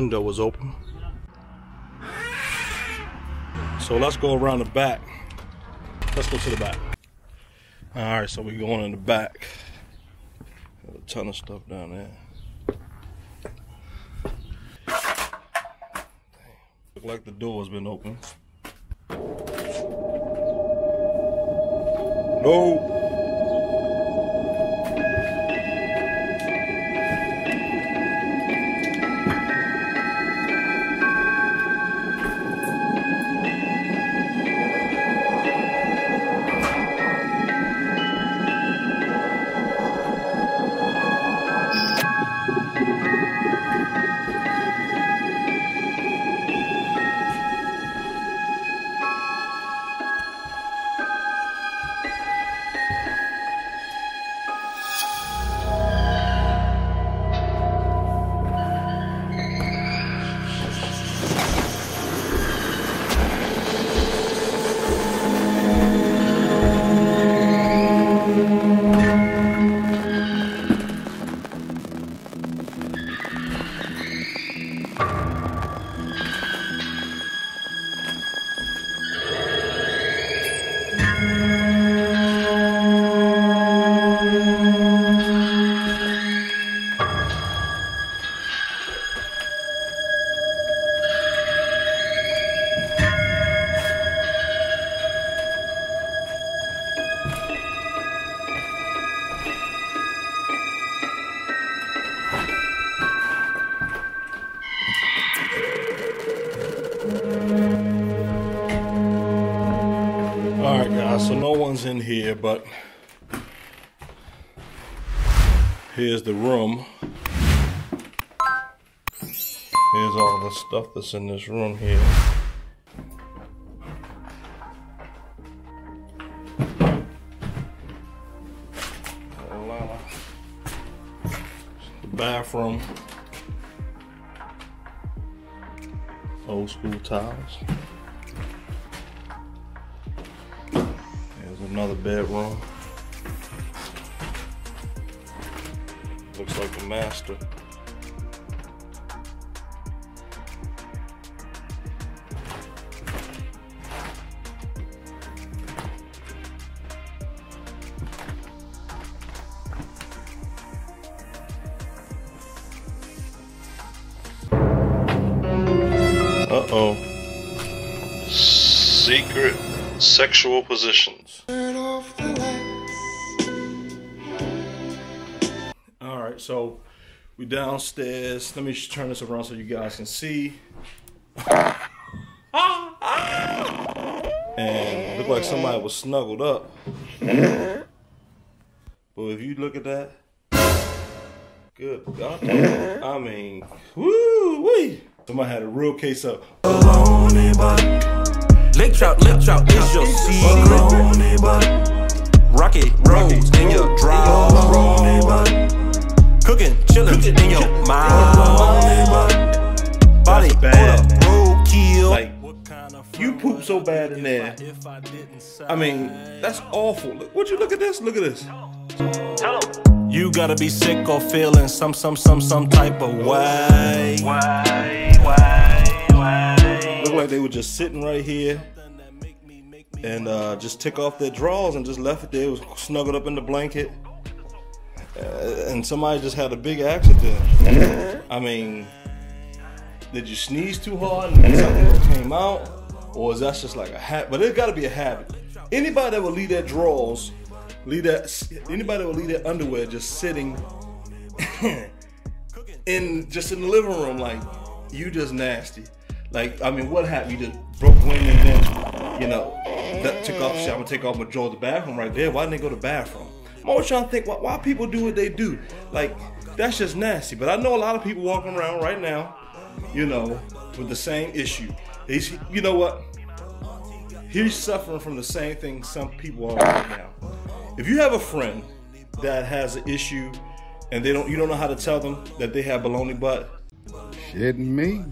window was open. So let's go around the back. Let's go to the back. All right, so we're going in the back. Got a ton of stuff down there. Look like the door has been opened. No. Alright guys, so no one's in here, but here's the room. Here's all the stuff that's in this room here. The bathroom. Old school tiles. There's another bedroom. Looks like the master. Uh-oh. Secret sexual positions. Alright, so we downstairs. Let me turn this around so you guys can see. And look like somebody was snuggled up. But if you look at that, good God, I mean, woo-wee. Somebody had a real case of lip trout is your secret. Rocket roads in your drawers. Cooking, chilling in your mind. Body bad. Roadkill. Like, you poop so bad in there. I mean, that's awful. Would you look at this? Look at this. You gotta be sick or feeling some type of way. Look like they were just sitting right here and just took off their drawers and just left it there. It was snuggled up in the blanket. And somebody just had a big accident. I mean, did you sneeze too hard and something came out? Or is that just like a habit? But it's gotta be a habit. Anybody that would leave their drawers, anybody that would leave their underwear just sitting in the living room, like, you just nasty. Like, I mean, what happened? You just broke wind and then, you know, that took off. I'm gonna take off my drawers, the bathroom right there. Why didn't they go to the bathroom? I'm always trying to think why people do what they do. Like, that's just nasty. But I know a lot of people walking around right now, you know, with the same issue. You know what? He's suffering from the same thing some people are right now. If you have a friend that has an issue and you don't know how to tell them that they have baloney butt, shitting me.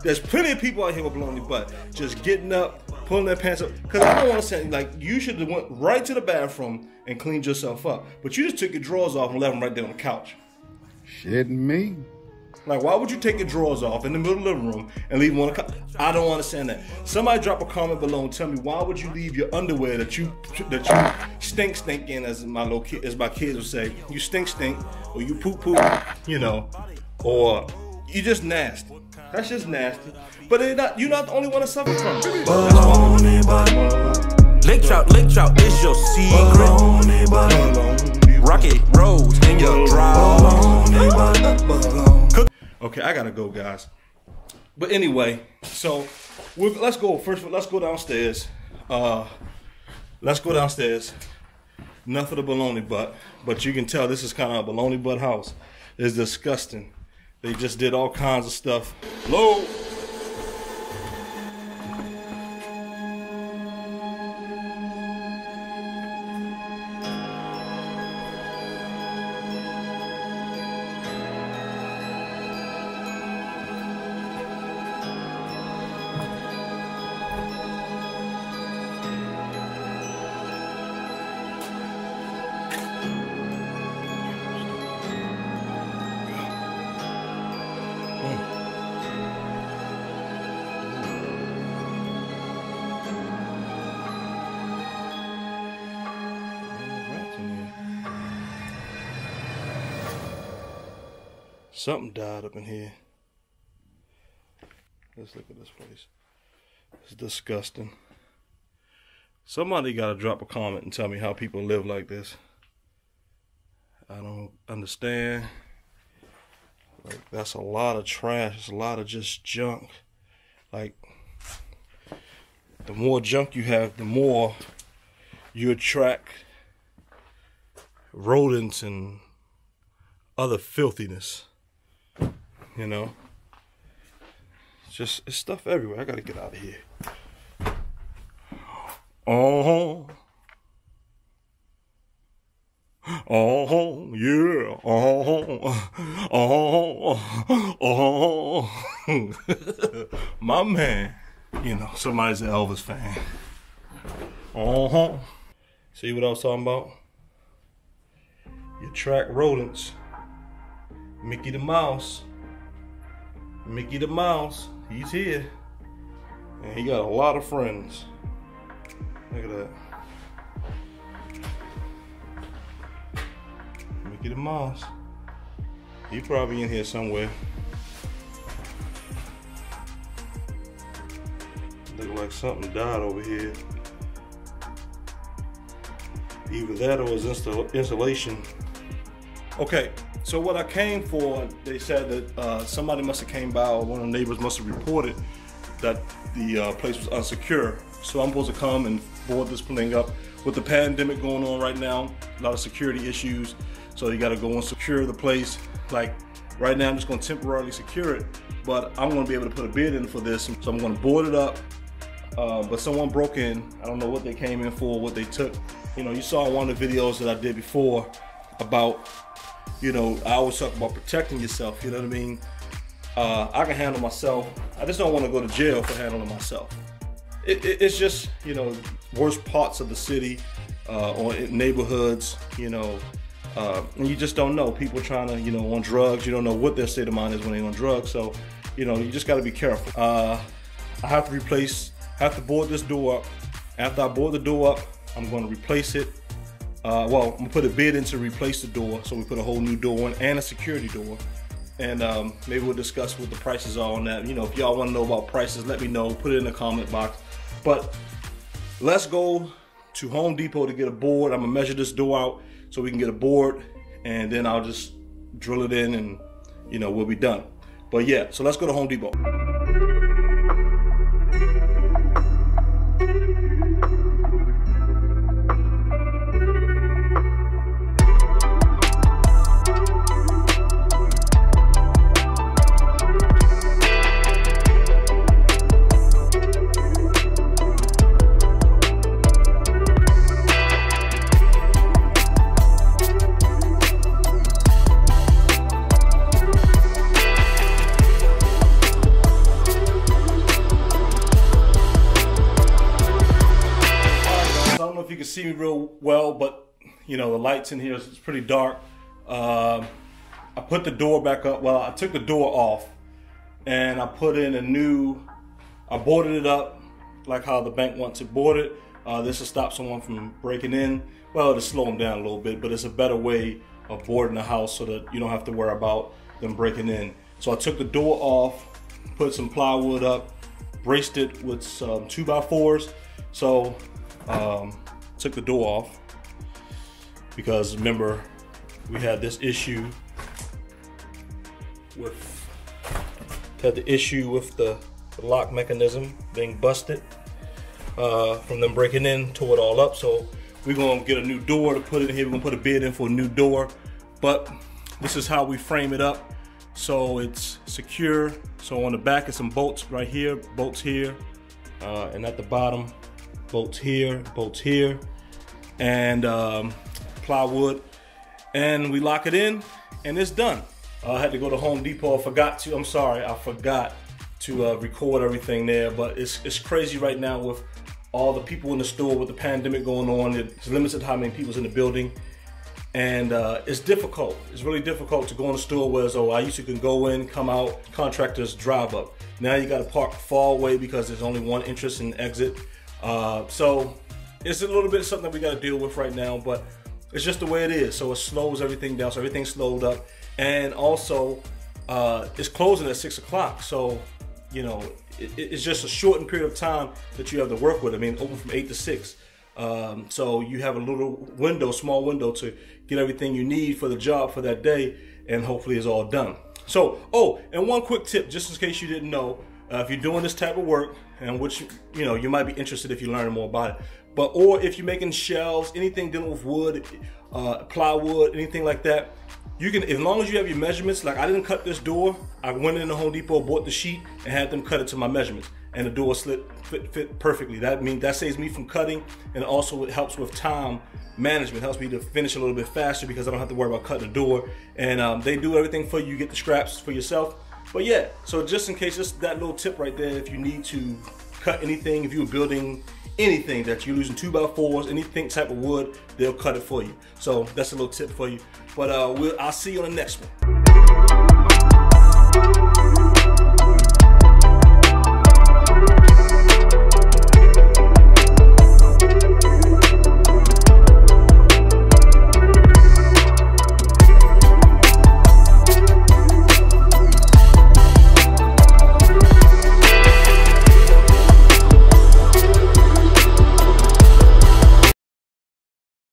There's plenty of people out here with baloney butt, just getting up, pulling their pants up. Because I don't want to say, like, you should have went right to the bathroom and cleaned yourself up. But you just took your drawers off and left them right there on the couch. Shitting me. Like, why would you take your drawers off in the middle of the living room and leave one? I don't understand that. Somebody drop a comment below and tell me, why would you leave your underwear that you stink in, as my kids would say, you stink, or you poop, you know, or you just nasty. That's just nasty. But you're not the only one to suffer from it. Lick trout is your secret. Rocket roads in your draw. Okay, I gotta go, guys. But anyway, so let's go. First, let's go downstairs. Let's go downstairs. Enough of the baloney butt. But you can tell this is kind of a baloney butt house. It's disgusting. They just did all kinds of stuff. Low. Something died up in here. Let's look at this place. It's disgusting. Somebody gotta drop a comment and tell me how people live like this. I don't understand. Like, that's a lot of trash. It's a lot of just junk. Like, the more junk you have, the more you attract rodents and other filthiness. You know, it's stuff everywhere. I gotta get out of here. Oh, yeah. My man. You know, somebody's an Elvis fan. See what I was talking about? You attract rodents. Mickey the Mouse. Mickey the Mouse, he's here. And he got a lot of friends. Look at that. Mickey the Mouse. He probably in here somewhere. Look like something died over here. Either that or his insulation. Okay. So what I came for, they said that somebody must have came by, or one of the neighbors must have reported that the place was unsecure. So I'm supposed to come and board this thing up. With the pandemic going on right now, a lot of security issues. So you gotta go and secure the place. Like right now I'm just gonna temporarily secure it, but I'm gonna be able to put a bid in for this. So I'm gonna board it up. But someone broke in. I don't know what they came in for, what they took. You know, you saw one of the videos that I did before about, you know, I always talk about protecting yourself, you know what I mean? I can handle myself. I just don't want to go to jail for handling myself. It's just, you know, worst parts of the city or in neighborhoods, you know, and you just don't know. People trying to, you know, on drugs, you don't know what their state of mind is when they're on drugs. So, you know, you just got to be careful. I have to board this door up. After I board the door up, I'm going to replace it. Well, I'm gonna put a bid in to replace the door, so we put a whole new door in and a security door. And maybe we'll discuss what the prices are on that. You know, if y'all wanna know about prices, let me know, put it in the comment box. But let's go to Home Depot to get a board. I'm gonna measure this door out so we can get a board, and then I'll just drill it in and, you know, we'll be done. But yeah, so let's go to Home Depot. See me real well, but you know, the lights in here is pretty dark. I I put the door back up. Well, I took the door off and I put in I boarded it up like how the bank wants it boarded. This will stop someone from breaking in. Well, it'll slow them down a little bit, but it's a better way of boarding the house so that you don't have to worry about them breaking in. So I took the door off, put some plywood up, braced it with some 2x4s. So took the door off because remember we had this issue with the lock mechanism being busted from them breaking in, tore it all up. So we're gonna get a new door to put in here. We're gonna put a bid in for a new door, but this is how we frame it up so it's secure. So on the back is some bolts right here, bolts here, and at the bottom, bolts here, and plywood, and we lock it in, and it's done. I had to go to Home Depot. I forgot to record everything there, but it's crazy right now with all the people in the store with the pandemic going on. It's limited how many people's in the building, and it's difficult. It's really difficult to go in the store where I used to can go in, come out, contractors drive up. Now you got to park far away because there's only one entrance and exit. So it's a little bit something that we got to deal with right now, but it's just the way it is. So it slows everything down. So everything's slowed up, and also it's closing at 6 o'clock. So you know, it's just a shortened period of time that you have to work with. I mean, open from 8 to 6. So you have a little window, small window to get everything you need for the job for that day, and hopefully it's all done. So, and one quick tip, just in case you didn't know, if you're doing this type of work, and which, you know, you might be interested if you learn more about it, or if you're making shelves, anything dealing with wood, plywood, anything like that, you can, as long as you have your measurements. Like I didn't cut this door. I went in the Home Depot, bought the sheet, and had them cut it to my measurements, and the door fit perfectly. That saves me from cutting, and also it helps with time management. Helps me to finish a little bit faster because I don't have to worry about cutting the door. And they do everything for you. You get the scraps for yourself. But yeah, so just in case, just that little tip right there. If you need to cut anything, if you're building anything that you're using 2x4s, anything type of wood, they'll cut it for you. So that's a little tip for you. But I'll see you on the next one.